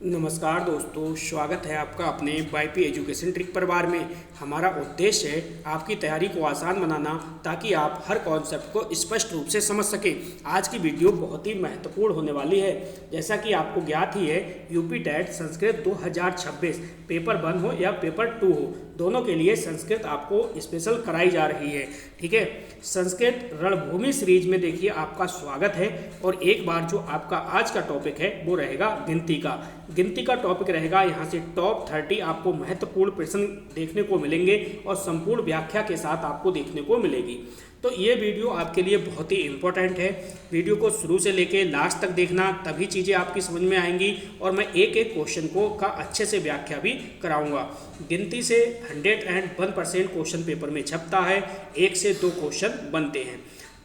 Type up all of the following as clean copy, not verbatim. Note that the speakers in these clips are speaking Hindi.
नमस्कार दोस्तों, स्वागत है आपका अपने वाईपी एजुकेशन ट्रिक परिवार में। हमारा उद्देश्य है आपकी तैयारी को आसान बनाना ताकि आप हर कॉन्सेप्ट को स्पष्ट रूप से समझ सकें। आज की वीडियो बहुत ही महत्वपूर्ण होने वाली है। जैसा कि आपको ज्ञात ही है, यूपी टेट संस्कृत 2026 पेपर 1 हो या पेपर 2 हो, दोनों के लिए संस्कृत आपको स्पेशल कराई जा रही है। ठीक है, संस्कृत रणभूमि सीरीज में देखिए आपका स्वागत है। और एक बार जो आपका आज का टॉपिक है वो रहेगा गिनती का टॉपिक रहेगा। यहाँ से टॉप 30 आपको महत्वपूर्ण प्रश्न देखने को मिलेंगे और संपूर्ण व्याख्या के साथ आपको देखने को मिलेगी। तो ये वीडियो आपके लिए बहुत ही इम्पोर्टेंट है। वीडियो को शुरू से लेके लास्ट तक देखना, तभी चीज़ें आपकी समझ में आएंगी और मैं एक एक क्वेश्चन को का अच्छे से व्याख्या भी कराऊंगा। गिनती से 101% क्वेश्चन पेपर में छपता है, 1 से 2 क्वेश्चन बनते हैं।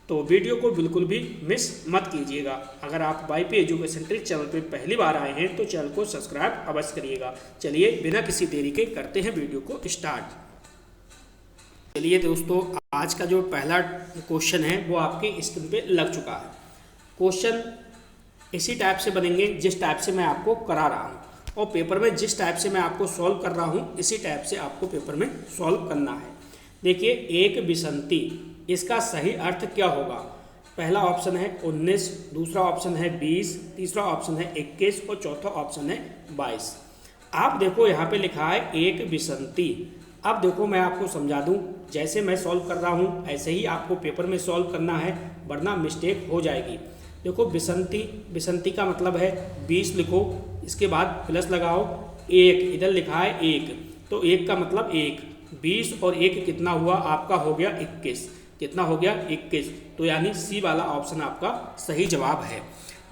तो वीडियो को बिल्कुल भी मिस मत कीजिएगा। अगर आप वाईपी एजुकेशन ट्रिक चैनल पर पहली बार आए हैं तो चैनल को सब्सक्राइब अवश्य करिएगा। चलिए बिना किसी देरी के करते हैं वीडियो को स्टार्ट। चलिए दोस्तों, आज का जो पहला क्वेश्चन है वो आपके स्क्रीन पे लग चुका है। क्वेश्चन इसी टाइप से बनेंगे जिस टाइप से मैं आपको करा रहा हूँ, और पेपर में जिस टाइप से मैं आपको सॉल्व कर रहा हूँ इसी टाइप से आपको पेपर में सॉल्व करना है। देखिए, एक विसंति, इसका सही अर्थ क्या होगा? पहला ऑप्शन है 19, दूसरा ऑप्शन है 20, तीसरा ऑप्शन है 21 और चौथा ऑप्शन है 22। आप देखो यहाँ पे लिखा है एक विसंति। अब देखो मैं आपको समझा दूं, जैसे मैं सॉल्व कर रहा हूं ऐसे ही आपको पेपर में सॉल्व करना है, वरना मिस्टेक हो जाएगी। देखो, विसंति का मतलब है 20 लिखो, इसके बाद प्लस लगाओ, 1 इधर लिखा है 1, तो 1 का मतलब 1, 20 और 1 कितना हुआ? आपका हो गया 21। कितना हो गया? 21। तो यानी सी वाला ऑप्शन आपका सही जवाब है।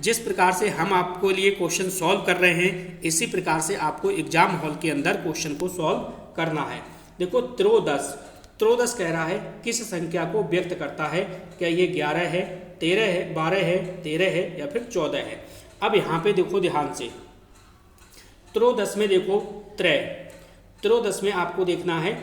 जिस प्रकार से हम आपको लिए क्वेश्चन सॉल्व कर रहे हैं, इसी प्रकार से आपको एग्जाम हॉल के अंदर क्वेश्चन को सॉल्व करना है। देखो, त्रोदश कह रहा है किस संख्या को व्यक्त करता है? क्या ये 11 है, 13 है, 12 है, 13 है या फिर 14 है? अब यहाँ पे देखो ध्यान से, त्रोदश में देखो त्रोदश में आपको देखना है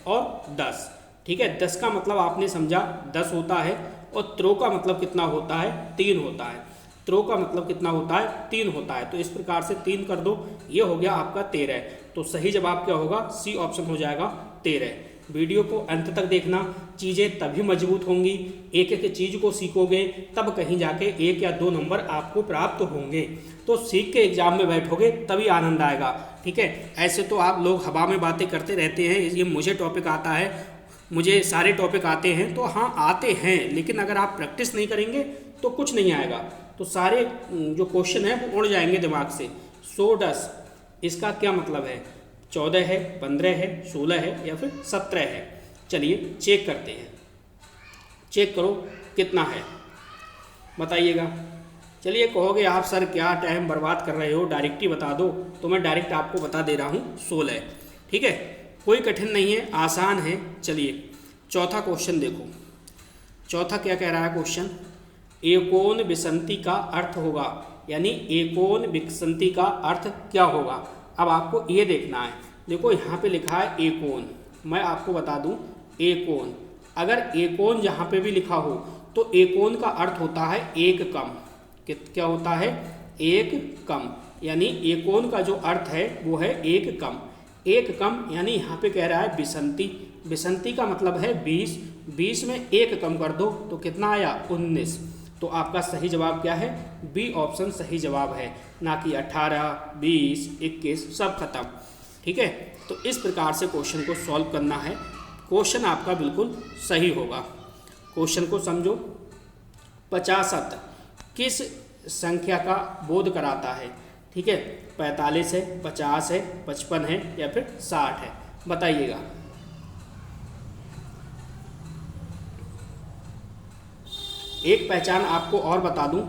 और 10। ठीक है, 10 का मतलब आपने समझा 10 होता है, और त्रो का मतलब कितना होता है? 3 होता है। त्रो का मतलब कितना होता है? 3 होता है। तो इस प्रकार से 3 कर दो, ये हो गया आपका 13। तो सही जवाब क्या होगा? सी ऑप्शन हो जाएगा 13। वीडियो को अंत तक देखना, चीज़ें तभी मजबूत होंगी। एक एक चीज़ को सीखोगे तब कहीं जाके 1 या 2 नंबर आपको प्राप्त होंगे। तो सीख के एग्जाम में बैठोगे तभी आनंद आएगा। ठीक है, ऐसे तो आप लोग हवा में बातें करते रहते हैं, ये मुझे टॉपिक आता है, मुझे सारे टॉपिक आते हैं। तो हाँ, आते हैं, लेकिन अगर आप प्रैक्टिस नहीं करेंगे तो कुछ नहीं आएगा। तो सारे जो क्वेश्चन है वो उड़ जाएंगे दिमाग से। 110 इसका क्या मतलब है? 14 है, 15 है, 16 है या फिर 17 है? चलिए चेक करते हैं। चेक करो कितना है, बताइएगा। चलिए, कहोगे आप सर क्या टाइम बर्बाद कर रहे हो, डायरेक्ट ही बता दो। तो मैं डायरेक्ट आपको बता दे रहा हूँ, 16। ठीक है, कोई कठिन नहीं है, आसान है। चलिए चौथा क्वेश्चन देखो। चौथा क्या कह रहा है क्वेश्चन? एकोन विसंति का अर्थ होगा, यानी एकोन विसंति का अर्थ क्या होगा? अब आपको ये देखना है। देखो यहाँ पे लिखा है एकोन, मैं आपको बता दूं एकोन। अगर एकोन यहाँ पे भी लिखा हो तो एकोन का अर्थ होता है एक कम। क्या होता है? एक कम, यानी एकोन का जो अर्थ है वो है एक कम। एक कम यानी यहाँ पे कह रहा है विसंति। विसंति का मतलब है 20, 20 में एक कम कर दो तो कितना आया? 19। तो आपका सही जवाब क्या है? बी ऑप्शन सही जवाब है, ना कि 18, 20, 21 सब खत्म। ठीक है, तो इस प्रकार से क्वेश्चन को सॉल्व करना है। क्वेश्चन आपका बिल्कुल सही होगा। क्वेश्चन को समझो। 50 किस संख्या का बोध कराता है? ठीक है, 45 है, 50 है, 55 है या फिर 60 है? बताइएगा। एक पहचान आपको और बता दूं,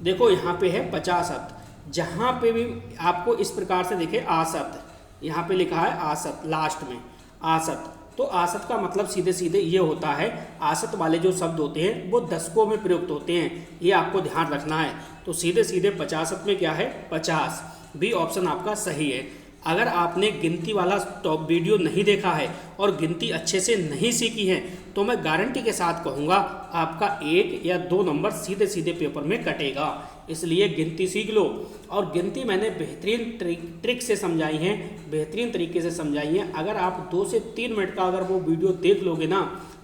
देखो यहाँ पे है 50। जहाँ पे भी आपको इस प्रकार से देखे आसत, यहाँ पे लिखा है आसत, लास्ट में आसत। तो आसत का मतलब सीधे सीधे ये होता है, आसत वाले जो शब्द होते हैं वो दशकों में प्रयुक्त होते हैं, ये आपको ध्यान रखना है। तो सीधे सीधे 50 में क्या है? 50। बी ऑप्शन आपका सही है। अगर आपने गिनती वाला टॉप वीडियो नहीं देखा है और गिनती अच्छे से नहीं सीखी है तो मैं गारंटी के साथ कहूँगा आपका 1 या 2 नंबर सीधे सीधे पेपर में कटेगा। इसलिए गिनती सीख लो। और गिनती मैंने बेहतरीन ट्रिक से समझाई है, बेहतरीन तरीके से समझाई है। अगर आप 2 से 3 मिनट का अगर वो वीडियो देख लोगे ना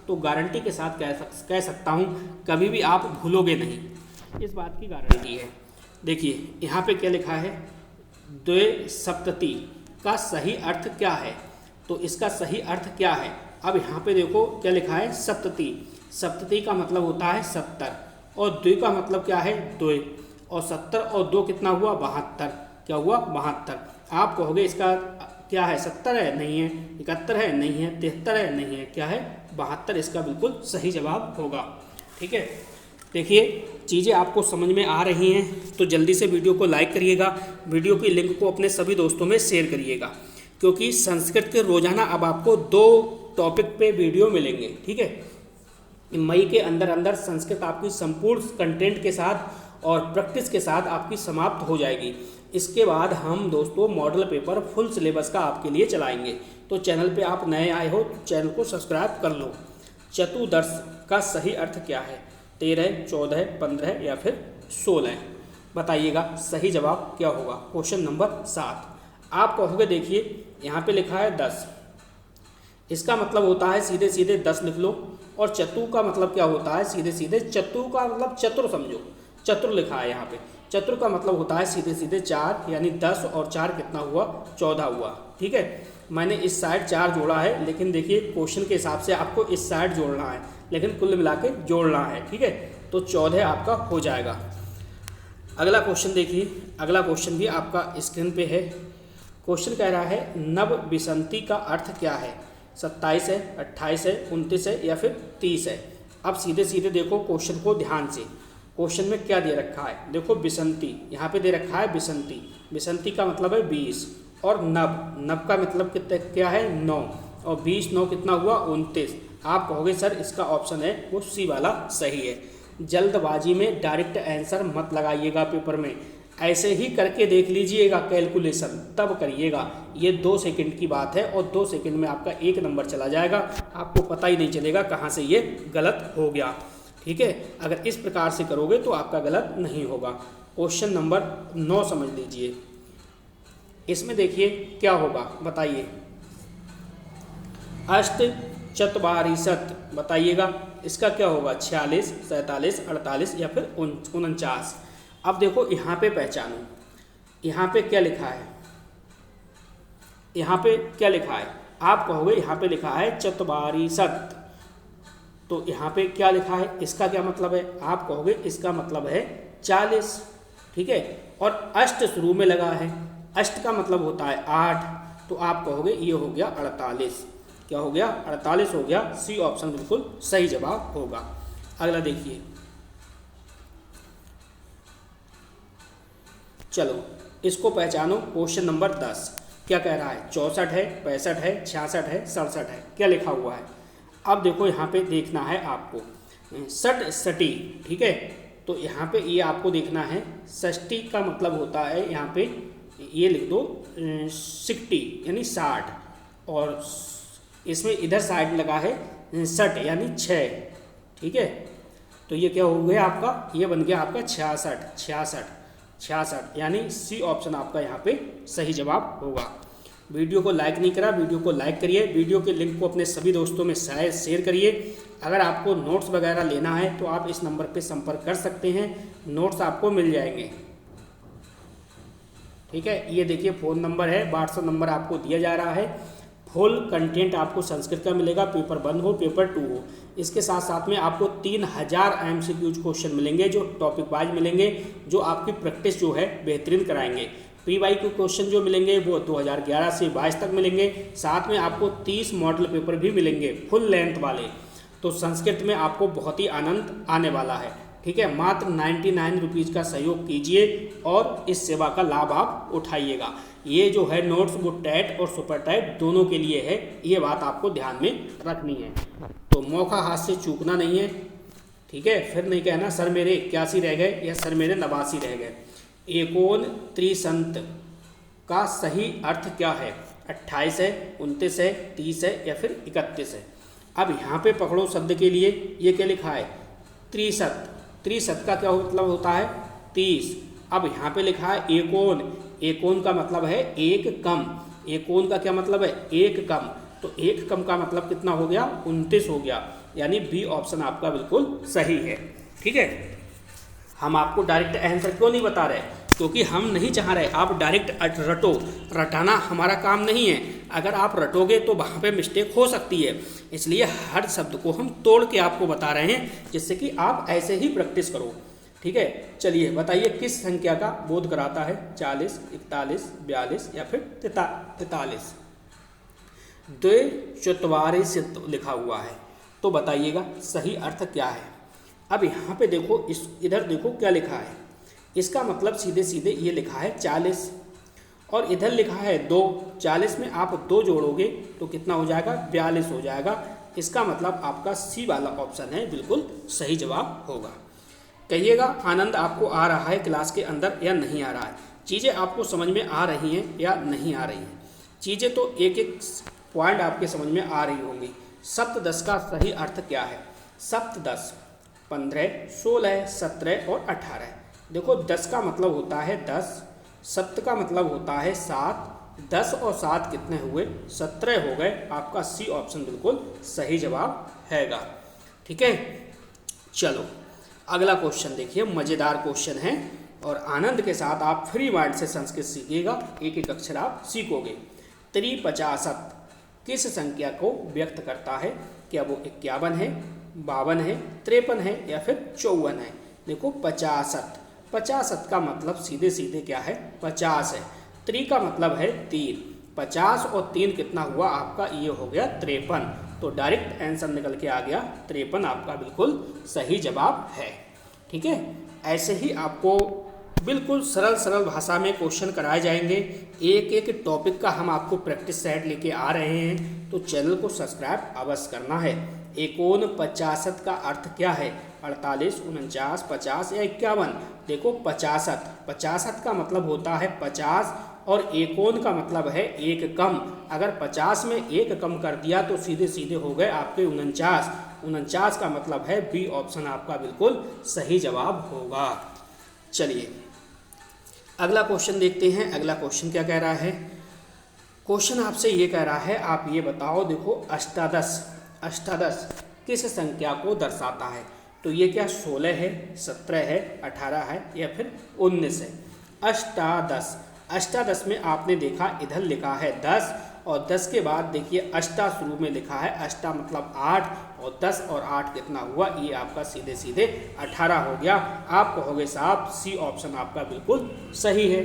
तो गारंटी के साथ कह सकता हूँ कभी भी आप भूलोगे नहीं, इस बात की गारंटी है। देखिए यहाँ पे क्या लिखा है, द्विसप्तति का सही अर्थ क्या है? तो इसका सही अर्थ क्या है? अब यहाँ पे देखो क्या लिखा है, सप्तति। सप्तति का मतलब होता है 70 और द्वि का मतलब क्या है, द्वि। और 70 और 2 कितना हुआ, 72। क्या हुआ, 72। आप कहोगे इसका क्या है, 70 है, नहीं है। 71 है, नहीं है। 73 है, नहीं है। क्या है, 72 इसका बिल्कुल सही जवाब होगा। ठीक है, देखिए चीज़ें आपको समझ में आ रही हैं तो जल्दी से वीडियो को लाइक करिएगा, वीडियो की लिंक को अपने सभी दोस्तों में शेयर करिएगा, क्योंकि संस्कृत के रोजाना अब आपको 2 टॉपिक पे वीडियो मिलेंगे। ठीक है, मई के अंदर अंदर संस्कृत आपकी संपूर्ण कंटेंट के साथ और प्रैक्टिस के साथ आपकी समाप्त हो जाएगी। इसके बाद हम दोस्तों मॉडल पेपर फुल सिलेबस का आपके लिए चलाएंगे। तो चैनल पे आप नए आए हो तो चैनल को सब्सक्राइब कर लो। चतुर्दश का सही अर्थ क्या है? 13, 14, 15 या फिर 16? बताइएगा सही जवाब क्या होगा। क्वेश्चन नंबर 7 आप कहोगे, देखिए यहाँ पे लिखा है 10, इसका मतलब होता है सीधे सीधे 10 लिख लो। और चतु का मतलब क्या होता है, सीधे सीधे चतु का मतलब चतुर समझो, चतुर लिखा है यहाँ पे। चतुर का मतलब होता है सीधे सीधे 4, यानी 10 और 4 कितना हुआ, 14 हुआ। ठीक है, मैंने इस साइड 4 जोड़ा है, लेकिन देखिए क्वेश्चन के हिसाब से आपको इस साइड जोड़ना है, लेकिन कुल मिला के जोड़ना है। ठीक है, तो 14 आपका हो जाएगा। अगला क्वेश्चन देखिए, अगला क्वेश्चन भी आपका स्क्रीन पे है। क्वेश्चन कह रहा है नव विसंति का अर्थ क्या है? 27 है, 28 है, 29 है या फिर 30 है? अब सीधे सीधे देखो क्वेश्चन को ध्यान से। क्वेश्चन में क्या दे रखा है, देखो विसंति, यहाँ पे दे रखा है विसंति। विसंति का मतलब है 20 और नव, नव का मतलब कितना क्या है, 9, और 20 9 कितना हुआ, 29। आप कहोगे सर इसका ऑप्शन है वो सी वाला सही है। जल्दबाजी में डायरेक्ट आंसर मत लगाइएगा पेपर में, ऐसे ही करके देख लीजिएगा कैलकुलेशन, तब करिएगा। ये 2 सेकंड की बात है और 2 सेकंड में आपका 1 नंबर चला जाएगा, आपको पता ही नहीं चलेगा कहाँ से ये गलत हो गया। ठीक है, अगर इस प्रकार से करोगे तो आपका गलत नहीं होगा। क्वेश्चन नंबर 9 समझ लीजिए, इसमें देखिए क्या होगा, बताइए। अष्ट चत्वारिशत, बताइएगा इसका क्या होगा, 46, 47, 48 या फिर 49? अब देखो यहाँ पे पहचानो, यहाँ पे क्या लिखा है, यहाँ पे क्या लिखा है? आप कहोगे यहाँ पे लिखा है चत्वारिशत, तो यहाँ पे क्या लिखा है, इसका क्या मतलब है? आप कहोगे इसका मतलब है 40। ठीक है, और अष्ट शुरू में लगा है, अष्ट का मतलब होता है 8, तो आप कहोगे ये हो गया 48। क्या हो गया, 48 हो गया। सी ऑप्शन बिल्कुल सही जवाब होगा। अगला देखिए, चलो इसको पहचानो। क्वेश्चन नंबर 10 क्या कह रहा है, 64 है, 65 है, 66 है, 67 है? क्या लिखा हुआ है? अब देखो यहाँ पे देखना है आपको, सट सटी। ठीक है, तो यहाँ पे ये आपको देखना है, षष्टी का मतलब होता है, यहाँ पे ये लिख दो 60 यानी 60, और इसमें इधर साइड लगा है 60 यानी 6। ठीक है, तो ये क्या हो गया आपका, ये बन गया आपका 66 यानी सी ऑप्शन आपका यहाँ पे सही जवाब होगा। वीडियो को लाइक नहीं करा, वीडियो को लाइक करिए, वीडियो के लिंक को अपने सभी दोस्तों में शेयर करिए। अगर आपको नोट्स वगैरह लेना है तो आप इस नंबर पे संपर्क कर सकते हैं, नोट्स आपको मिल जाएंगे। ठीक है, ये देखिए फ़ोन नंबर है, व्हाट्सएप नंबर आपको दिया जा रहा है। फुल कंटेंट आपको संस्कृत का मिलेगा, पेपर 1 हो पेपर 2 हो। इसके साथ साथ में आपको 3000 MCQ क्वेश्चन मिलेंगे, जो टॉपिक वाइज मिलेंगे, जो आपकी प्रैक्टिस जो है बेहतरीन कराएंगे। PYQ क्वेश्चन जो मिलेंगे वो 2011 से 22 तक मिलेंगे। साथ में आपको 30 मॉडल पेपर भी मिलेंगे फुल लेंथ वाले। तो संस्कृत में आपको बहुत ही आनंद आने वाला है। ठीक है, मात्र 99 रुपीज़ का सहयोग कीजिए और इस सेवा का लाभ आप उठाइएगा। ये जो है नोट्स वो टैट और सुपर टैट दोनों के लिए है, ये बात आपको ध्यान में रखनी है। तो मौका हाथ से चूकना नहीं है। ठीक है, फिर नहीं कहना सर मेरे 81 रह गए या सर मेरे 89 रह गए। एकोन त्रिसंत का सही अर्थ क्या है? 28 है, 29 है, 30 है या फिर 31 है? अब यहाँ पे पकड़ो शब्द के लिए, ये क्या लिखा है? त्रिशत। त्रिशत का क्या मतलब होता है? 30। अब यहाँ पे लिखा है एकोन, एकोन का मतलब है एक कम, एकोन का क्या मतलब है एक कम, तो एक कम का मतलब कितना हो गया 29 हो गया, यानी बी ऑप्शन आपका बिल्कुल सही है। ठीक है, हम आपको डायरेक्ट आंसर क्यों नहीं बता रहे, क्योंकि हम नहीं चाह रहे आप डायरेक्ट रटो, रटाना हमारा काम नहीं है। अगर आप रटोगे तो वहाँ पे मिस्टेक हो सकती है, इसलिए हर शब्द को हम तोड़ के आपको बता रहे हैं, जिससे कि आप ऐसे ही प्रैक्टिस करो। ठीक है, चलिए बताइए किस संख्या का बोध कराता है 40, 41, 42 या फिर 43। द्विचत्वारिंशत् लिखा हुआ है, तो बताइएगा सही अर्थ क्या है। अब यहाँ पे देखो, इधर देखो क्या लिखा है, इसका मतलब सीधे सीधे ये लिखा है 40 और इधर लिखा है 2। 40 में आप 2 जोड़ोगे तो कितना हो जाएगा 42 हो जाएगा। इसका मतलब आपका सी वाला ऑप्शन है बिल्कुल सही जवाब होगा। कहिएगा आनंद आपको आ रहा है क्लास के अंदर या नहीं आ रहा है, चीज़ें आपको समझ में आ रही हैं या नहीं आ रही हैं। चीज़ें तो एक एक पॉइंट आपके समझ में आ रही होंगी। सप्तदश का सही अर्थ क्या है, सप्तदश 15, 16, 17 और 18। देखो 10 का मतलब होता है 10, सप्त का मतलब होता है 7, 10 और 7 कितने हुए 17 हो गए। आपका सी ऑप्शन बिल्कुल सही जवाब हैगा। ठीक है, चलो अगला क्वेश्चन देखिए, मज़ेदार क्वेश्चन है और आनंद के साथ आप फ्री माइंड से संस्कृत सीखिएगा, एक एक अक्षर आप सीखोगे। 53 किस संख्या को व्यक्त करता है, क्या वो 51 है, 52 है, 53 है या फिर 54 है। देखो 50 का मतलब सीधे सीधे क्या है 50 है। 3 का मतलब है 3, 50 और 3 कितना हुआ आपका, ये हो गया 53। तो डायरेक्ट आंसर निकल के आ गया 53 आपका बिल्कुल सही जवाब है। ठीक है, ऐसे ही आपको बिल्कुल सरल सरल भाषा में क्वेश्चन कराए जाएंगे। एक एक टॉपिक का हम आपको प्रैक्टिस सेट लेके आ रहे हैं, तो चैनल को सब्सक्राइब अवश्य करना है। 49 का अर्थ क्या है, 48, 49, 50 या 51। देखो 50 का मतलब होता है 50 और 51 का मतलब है एक कम। अगर 50 में एक कम कर दिया तो सीधे सीधे हो गए आपके 49 का मतलब है बी ऑप्शन आपका बिल्कुल सही जवाब होगा। चलिए अगला क्वेश्चन देखते हैं। अगला क्वेश्चन क्या कह रहा है, क्वेश्चन आपसे ये कह रहा है आप ये बताओ, देखो अष्टादश किस संख्या को दर्शाता है। तो ये क्या 16 है, 17 है, 18 है या फिर 19 है। अष्टादश में आपने देखा इधर लिखा है 10 और 10 के बाद देखिए अष्टा शुरू में लिखा है, अष्टा मतलब 8 और 10 और 8 कितना हुआ, ये आपका सीधे सीधे 18 हो गया। आप कहोगे साहब सी ऑप्शन आपका बिल्कुल सही है।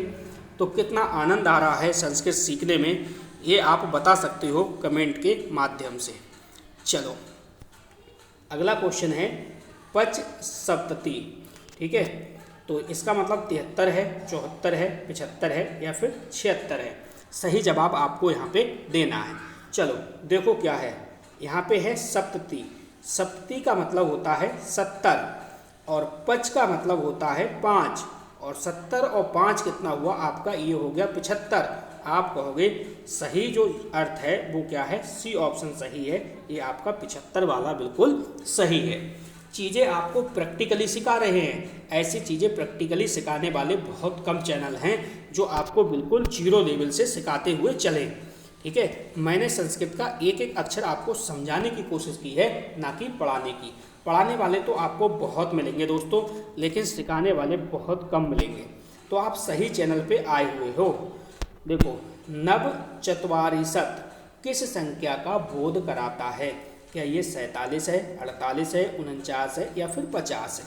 तो कितना आनंद आ रहा है संस्कृत सीखने में, ये आप बता सकते हो कमेंट के माध्यम से। चलो अगला क्वेश्चन है पच सप्तति। ठीक है, तो इसका मतलब 73 है, 74 है, 75 है या फिर 76 है। सही जवाब आपको यहाँ पे देना है। चलो देखो क्या है, यहाँ पे है सप्तति। सप्तति का मतलब होता है 70 और पच का मतलब होता है 5 और 70 और 5 कितना हुआ आपका, ये हो गया 75। आप कहोगे सही जो अर्थ है वो क्या है, सी ऑप्शन सही है, ये आपका 75 वाला बिल्कुल सही है। चीज़ें आपको प्रैक्टिकली सिखा रहे हैं, ऐसी चीज़ें प्रैक्टिकली सिखाने वाले बहुत कम चैनल हैं जो आपको बिल्कुल जीरो लेवल से सिखाते हुए चलें। ठीक है, मैंने संस्कृत का एक एक अक्षर आपको समझाने की कोशिश की है, ना कि पढ़ाने की। पढ़ाने वाले तो आपको बहुत मिलेंगे दोस्तों, लेकिन सिखाने वाले बहुत कम मिलेंगे। तो आप सही चैनल पे आए हुए हो। देखो नवचत्वारिंशत् किस संख्या का बोध कराता है, क्या ये 47 है, 48 है, 49 है या फिर 50 है।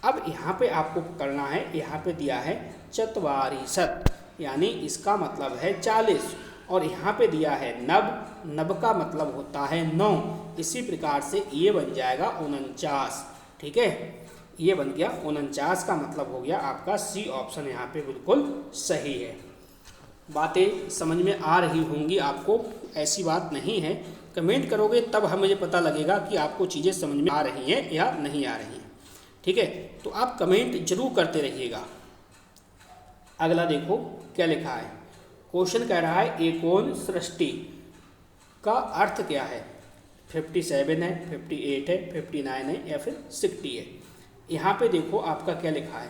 अब यहाँ पे आपको करना है, यहाँ पे दिया है चत्वारिंशत् यानी इसका मतलब है 40 और यहाँ पे दिया है नव का मतलब होता है 9। इसी प्रकार से ये बन जाएगा 49। ठीक है, ये बन गया 49 का मतलब हो गया आपका सी ऑप्शन यहाँ पे बिल्कुल सही है। बातें समझ में आ रही होंगी आपको, ऐसी बात नहीं है। कमेंट करोगे तब हमें मुझे पता लगेगा कि आपको चीज़ें समझ में आ रही हैं या नहीं आ रही हैं। ठीक है, तो आप कमेंट जरूर करते रहिएगा। अगला देखो क्या लिखा है, क्वेश्चन कह रहा है एकोन सृष्टि का अर्थ क्या है। 57 है, 58 है, 59 है या फिर 60 है। यहाँ पे देखो आपका क्या लिखा है,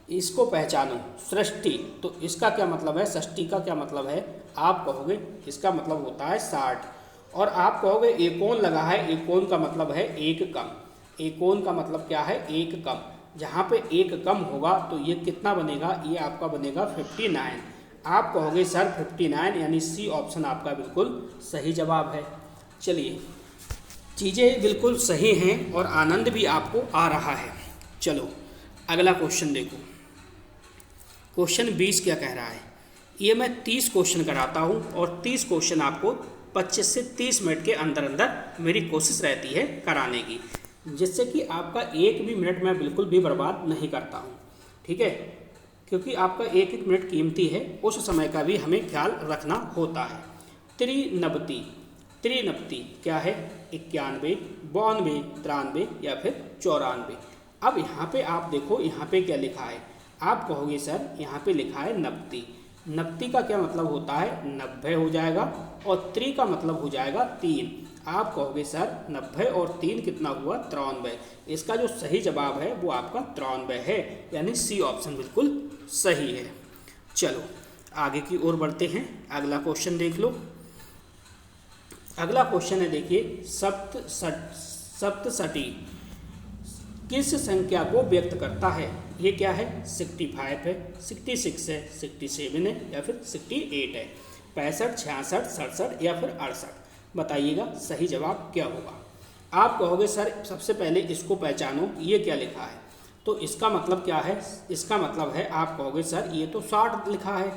इसको पहचानो। सृष्टि, तो इसका क्या मतलब है, षष्ठी का क्या मतलब है, आप कहोगे इसका मतलब होता है 60। और आप कहोगे एकोन लगा है, एकोन का मतलब है एक कम। एकोन का मतलब क्या है, एक कम। जहाँ पे एक कम होगा तो ये कितना बनेगा, ये आपका बनेगा 59। आप कहोगे सर 59, यानी सी ऑप्शन आपका बिल्कुल सही जवाब है। चलिए, चीज़ें बिल्कुल सही हैं और आनंद भी आपको आ रहा है। चलो अगला क्वेश्चन देखो। क्वेश्चन 20 क्या कह रहा है, ये मैं 30 क्वेश्चन कराता हूँ और 30 क्वेश्चन आपको 25 से 30 मिनट के अंदर अंदर मेरी कोशिश रहती है कराने की, जिससे कि आपका एक भी मिनट मैं बिल्कुल भी बर्बाद नहीं करता हूँ, ठीक है। क्योंकि आपका एक एक मिनट कीमती है, उस समय का भी हमें ख्याल रखना होता है। त्रिनबती, त्रिनबती क्या है, 91, 92, 93 या फिर 94। अब यहाँ पे आप देखो, यहाँ पे क्या लिखा है, आप कहोगे सर यहाँ पे लिखा है नब्ती। नब्ती का क्या मतलब होता है, 90 हो जाएगा, और त्रि का मतलब हो जाएगा 3। आप कहोगे सर 90 और 3 कितना हुआ, 93। इसका जो सही जवाब है वो आपका 93 है, यानी सी ऑप्शन बिल्कुल सही है। चलो आगे की ओर बढ़ते हैं, अगला क्वेश्चन देख लो। अगला क्वेश्चन है, देखिए, सप्तषठी किस संख्या को व्यक्त करता है। ये क्या है, 65 है, 66 है, 67 है या फिर 68 है, 65, 66, 67 या फिर 68। बताइएगा सही जवाब क्या होगा। आप कहोगे सर सबसे पहले इसको पहचानो, ये क्या लिखा है, तो इसका मतलब क्या है, इसका मतलब है, आप कहोगे सर ये तो 60 लिखा है,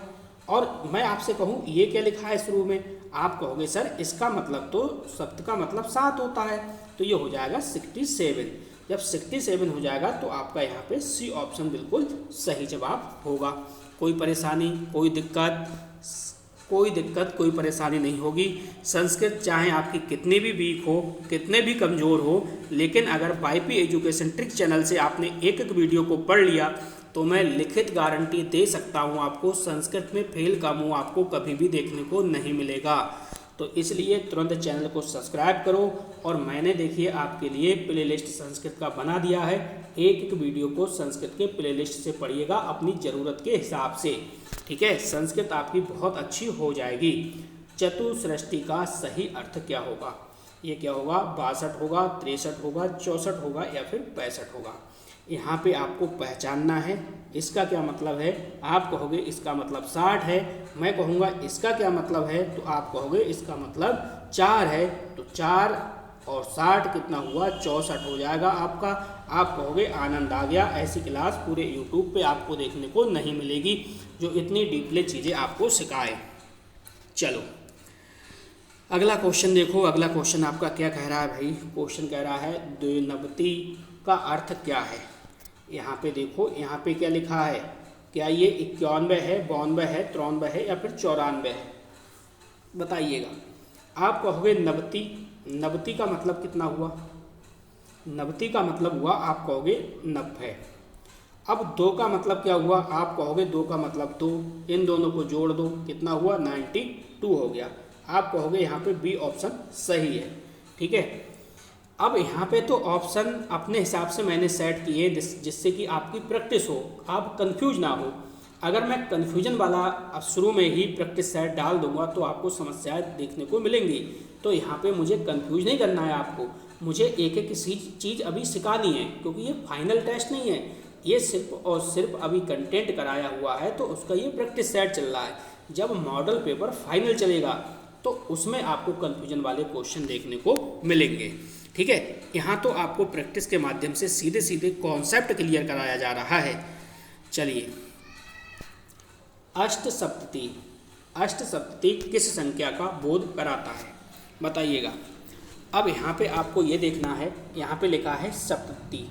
और मैं आपसे कहूँ ये क्या लिखा है शुरू में, आप कहोगे सर इसका मतलब तो सप्त का मतलब 7 होता है, तो ये हो जाएगा 67। जब 67 हो जाएगा तो आपका यहाँ पे सी ऑप्शन बिल्कुल सही जवाब होगा। कोई परेशानी, कोई दिक्कत, कोई परेशानी नहीं होगी। संस्कृत चाहे आपकी कितनी भी वीक हो, कितने भी कमज़ोर हो, लेकिन अगर वाईपी एजुकेशन ट्रिक चैनल से आपने एक एक वीडियो को पढ़ लिया तो मैं लिखित गारंटी दे सकता हूँ आपको, संस्कृत में फेल का मुँह आपको कभी भी देखने को नहीं मिलेगा। तो इसलिए तुरंत चैनल को सब्सक्राइब करो, और मैंने देखिए आपके लिए प्लेलिस्ट संस्कृत का बना दिया है। एक एक वीडियो को संस्कृत के प्लेलिस्ट से पढ़िएगा अपनी ज़रूरत के हिसाब से, ठीक है। संस्कृत आपकी बहुत अच्छी हो जाएगी। चतुसृष्टि का सही अर्थ क्या होगा, ये क्या होगा, 62 होगा, 63 होगा, 64 होगा या फिर 65 होगा। यहाँ पे आपको पहचानना है इसका क्या मतलब है। आप कहोगे इसका मतलब 60 है, मैं कहूँगा इसका क्या मतलब है, तो आप कहोगे इसका मतलब 4 है, तो 4 और 60 कितना हुआ, 64 हो जाएगा आपका। आप कहोगे आनंद आ गया। ऐसी क्लास पूरे यूट्यूब पे आपको देखने को नहीं मिलेगी जो इतनी डीपली चीज़ें आपको सिखाए। चलो अगला क्वेश्चन देखो। अगला क्वेश्चन आपका क्या कह रहा है भाई, क्वेश्चन कह रहा है द्विनबती का अर्थ क्या है। यहाँ पे देखो, यहाँ पे क्या लिखा है, क्या ये 91 है, 92 है, 93 है या फिर 94 है, बताइएगा। आप कहोगे नबती, नबती का मतलब कितना हुआ, नबती का मतलब हुआ, आप कहोगे 90। अब 2 का मतलब क्या हुआ, आप कहोगे 2 का मतलब 2, इन दोनों को जोड़ दो, कितना हुआ, 92 हो गया। आप कहोगे यहाँ पे बी ऑप्शन सही है, ठीक है। अब यहाँ पे तो ऑप्शन अपने हिसाब से मैंने सेट किए जिससे कि आपकी प्रैक्टिस हो, आप कंफ्यूज ना हो। अगर मैं कन्फ्यूजन वाला शुरू में ही प्रैक्टिस सेट डाल दूंगा तो आपको समस्याएं देखने को मिलेंगी। तो यहाँ पे मुझे कंफ्यूज नहीं करना है आपको, मुझे एक एक चीज़ अभी सिखानी है, क्योंकि ये फाइनल टेस्ट नहीं है, ये सिर्फ और सिर्फ अभी कंटेंट कराया हुआ है, तो उसका ये प्रैक्टिस सेट चल रहा है। जब मॉडल पेपर फाइनल चलेगा तो उसमें आपको कन्फ्यूजन वाले क्वेश्चन देखने को मिलेंगे, ठीक है। यहाँ तो आपको प्रैक्टिस के माध्यम से सीधे सीधे कॉन्सेप्ट क्लियर कराया जा रहा है। चलिए, अष्टसप्तती, अष्टसप्तती किस संख्या का बोध कराता है, बताइएगा। अब यहाँ पे आपको ये देखना है, यहाँ पे लिखा है सप्तती।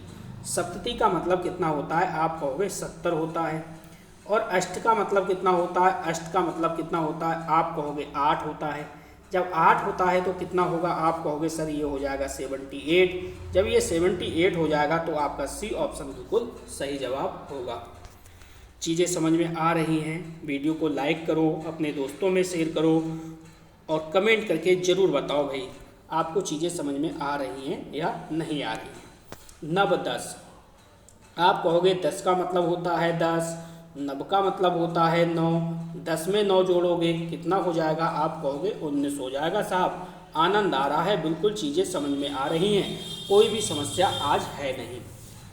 सप्तती का मतलब कितना होता है, आप कहोगे 70 होता है। और अष्ट का मतलब कितना होता है, अष्ट का मतलब कितना होता है, आप कहोगे 8 होता है। जब 8 होता है तो कितना होगा, आप कहोगे सर ये हो जाएगा 78। जब ये 78 हो जाएगा तो आपका सी ऑप्शन बिल्कुल सही जवाब होगा। चीज़ें समझ में आ रही हैं, वीडियो को लाइक करो, अपने दोस्तों में शेयर करो और कमेंट करके ज़रूर बताओ भाई आपको चीज़ें समझ में आ रही हैं या नहीं आ रही हैं। नव 10, आप कहोगे 10 का मतलब होता है 10, 9 का मतलब होता है 9, 10 में 9 जोड़ोगे कितना हो जाएगा, आप कहोगे 19 हो जाएगा। साहब आनंद आ रहा है, बिल्कुल चीज़ें समझ में आ रही हैं, कोई भी समस्या आज है नहीं,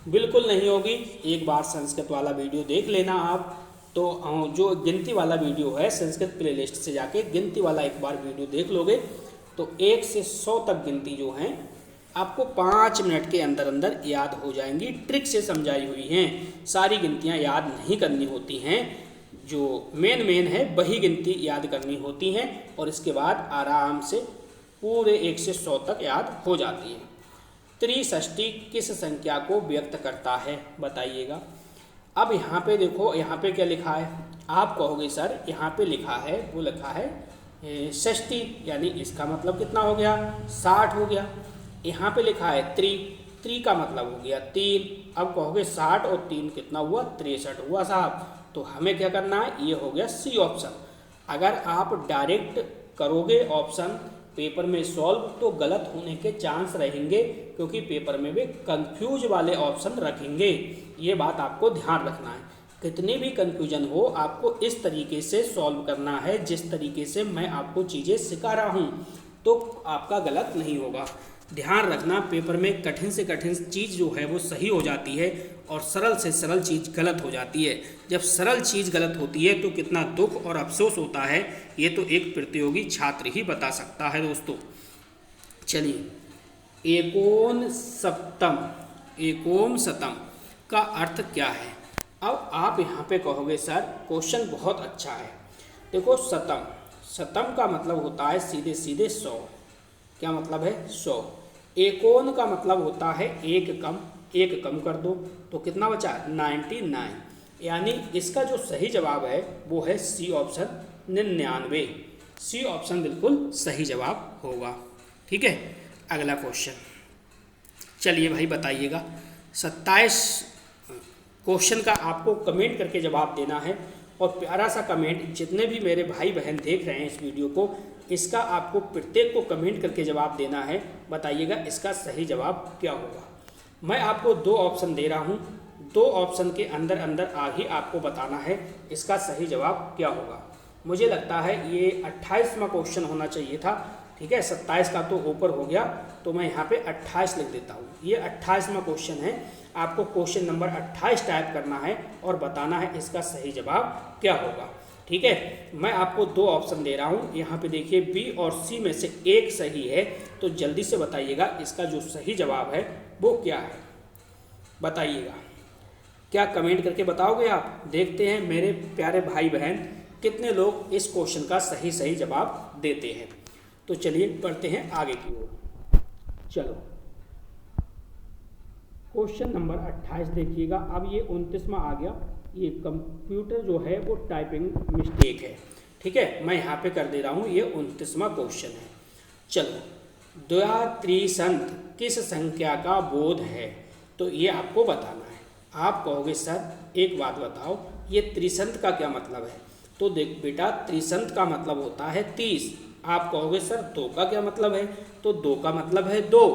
बिल्कुल नहीं होगी। एक बार संस्कृत वाला वीडियो देख लेना आप, तो जो गिनती वाला वीडियो है संस्कृत प्लेलिस्ट से जाके गिनती वाला एक बार वीडियो देख लोगे तो 1 से 100 तक गिनती जो हैं आपको 5 मिनट के अंदर अंदर याद हो जाएंगी। ट्रिक से समझाई हुई हैं, सारी गिनतियां याद नहीं करनी होती हैं, जो मेन है वही गिनती याद करनी होती हैं और इसके बाद आराम से पूरे 1 से 100 तक याद हो जाती है। त्रिषष्टि किस संख्या को व्यक्त करता है बताइएगा। अब यहाँ पे देखो, यहाँ पे क्या लिखा है, आप कहोगे सर यहाँ पे लिखा है, वो लिखा है षष्ठी, यानी इसका मतलब कितना हो गया, 60 हो गया। यहाँ पे लिखा है त्रि का मतलब हो गया 3। अब कहोगे 60 और 3 कितना हुआ, 63 हुआ साहब। तो हमें क्या करना है, ये हो गया सी ऑप्शन। अगर आप डायरेक्ट करोगे ऑप्शन पेपर में सॉल्व तो गलत होने के चांस रहेंगे, क्योंकि पेपर में भी कंफ्यूज वाले ऑप्शन रखेंगे, ये बात आपको ध्यान रखना है। कितनी भी कंफ्यूजन हो आपको इस तरीके से सॉल्व करना है जिस तरीके से मैं आपको चीज़ें सिखा रहा हूँ, तो आपका गलत नहीं होगा। ध्यान रखना, पेपर में कठिन से कठिन चीज़ जो है वो सही हो जाती है और सरल से सरल चीज़ गलत हो जाती है। जब सरल चीज़ गलत होती है तो कितना दुख और अफसोस होता है, ये तो एक प्रतियोगी छात्र ही बता सकता है दोस्तों। चलिए, एकोन सतम का अर्थ क्या है। अब आप यहाँ पे कहोगे सर क्वेश्चन बहुत अच्छा है। देखो सतम का मतलब होता है सीधे सीधे 100। क्या मतलब है, 100। एकोन का मतलब होता है एक कम कर दो तो कितना बचा, 99। यानी इसका जो सही जवाब है वो है सी ऑप्शन 99। सी ऑप्शन बिल्कुल सही जवाब होगा। ठीक है, अगला क्वेश्चन, चलिए भाई बताइएगा। 27 क्वेश्चन का आपको कमेंट करके जवाब देना है और प्यारा सा कमेंट, जितने भी मेरे भाई बहन देख रहे हैं इस वीडियो को, इसका आपको प्रत्येक को कमेंट करके जवाब देना है। बताइएगा इसका सही जवाब क्या होगा। मैं आपको 2 ऑप्शन दे रहा हूँ, 2 ऑप्शन के अंदर अंदर ही आपको बताना है इसका सही जवाब क्या होगा। मुझे लगता है ये 28वां क्वेश्चन होना चाहिए था। ठीक है, 27 का तो ऊपर हो गया, तो मैं यहाँ पे 28 लिख देता हूँ। ये 28वां क्वेश्चन है, आपको क्वेश्चन नंबर 28 टाइप करना है और बताना है इसका सही जवाब क्या होगा। ठीक है, मैं आपको 2 ऑप्शन दे रहा हूँ, यहाँ पे देखिए बी और सी में से एक सही है, तो जल्दी से बताइएगा इसका जो सही जवाब है वो क्या है। बताइएगा, क्या कमेंट करके बताओगे आप। देखते हैं मेरे प्यारे भाई बहन कितने लोग इस क्वेश्चन का सही जवाब देते हैं। तो चलिए बढ़ते हैं आगे की ओर। चलो, क्वेश्चन नंबर 28 देखिएगा। अब ये 29वां आ गया, ये कंप्यूटर जो है वो टाइपिंग मिस्टेक है। ठीक है, मैं यहाँ पे कर दे रहा हूँ, ये 29वां क्वेश्चन है। चलो, द्व्यात्रिसंध किस संख्या का बोध है, तो ये आपको बताना है। आप कहोगे सर एक बात बताओ, ये त्रिसंध का क्या मतलब है। तो देख बेटा, त्रिसंध का मतलब होता है 30। आप कहोगे सर 2 का क्या मतलब है, तो 2 का मतलब है 2।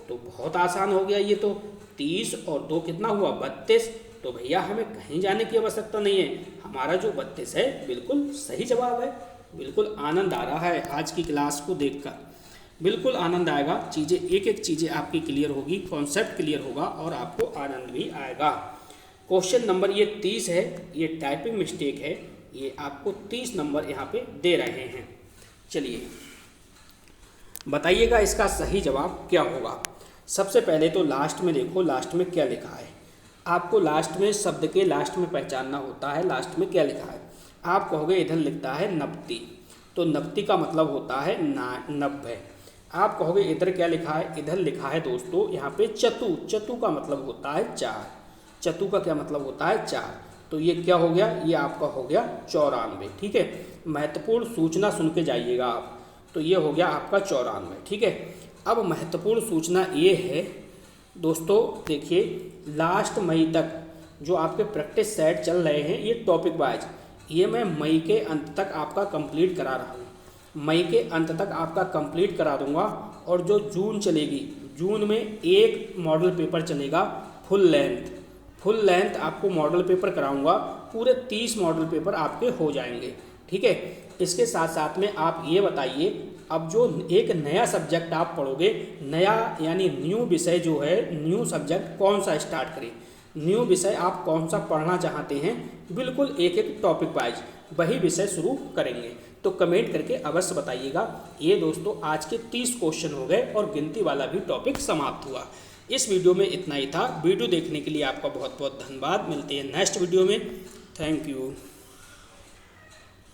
तो बहुत आसान हो गया ये तो, 30 और 2 कितना हुआ, 32। तो भैया हमें कहीं जाने की आवश्यकता नहीं है, हमारा जो 32 है बिल्कुल सही जवाब है। बिल्कुल आनंद आ रहा है आज की क्लास को देखकर, बिल्कुल आनंद आएगा। चीज़ें एक चीज़ें आपकी क्लियर होगी, कॉन्सेप्ट क्लियर होगा और आपको आनंद भी आएगा। क्वेश्चन नंबर ये 30 है, ये टाइपिंग मिस्टेक है, ये आपको 30 नंबर यहाँ पे दे रहे हैं। चलिए बताइएगा इसका सही जवाब क्या होगा। सबसे पहले तो लास्ट में देखो, लास्ट में क्या लिखा है। आपको लास्ट में शब्द के लास्ट में पहचानना होता है लास्ट में क्या लिखा है। आप कहोगे इधर लिखता है 90, तो 90 का मतलब होता है 90। आप कहोगे इधर क्या लिखा है, इधर लिखा है दोस्तों यहाँ पे चतु का मतलब होता है 4। चतु का क्या मतलब होता है 4, तो ये क्या हो गया, ये आपका हो गया 94। ठीक है, महत्वपूर्ण सूचना सुन के जाइएगा आप, तो ये हो गया आपका 94। ठीक है, अब महत्वपूर्ण सूचना ये है दोस्तों, देखिए लास्ट मई तक जो आपके प्रैक्टिस सेट चल रहे हैं ये टॉपिक वाइज, ये मैं मई के अंत तक आपका कंप्लीट करा रहा हूँ। मई के अंत तक आपका कंप्लीट करा दूंगा और जो जून चलेगी, जून में एक मॉडल पेपर चलेगा फुल लेंथ, फुल लेंथ आपको मॉडल पेपर कराऊंगा, पूरे 30 मॉडल पेपर आपके हो जाएंगे। ठीक है, इसके साथ साथ में आप ये बताइए, अब जो एक नया सब्जेक्ट आप पढ़ोगे, नया यानी न्यू विषय जो है, न्यू सब्जेक्ट कौन सा स्टार्ट करें, न्यू विषय आप कौन सा पढ़ना चाहते हैं, बिल्कुल एक एक टॉपिक वाइज वही विषय शुरू करेंगे। तो कमेंट करके अवश्य बताइएगा। ये दोस्तों आज के 30 क्वेश्चन हो गए और गिनती वाला भी टॉपिक समाप्त हुआ। इस वीडियो में इतना ही था। वीडियो देखने के लिए आपका बहुत बहुत धन्यवाद। मिलते हैं नेक्स्ट वीडियो में। Thank you.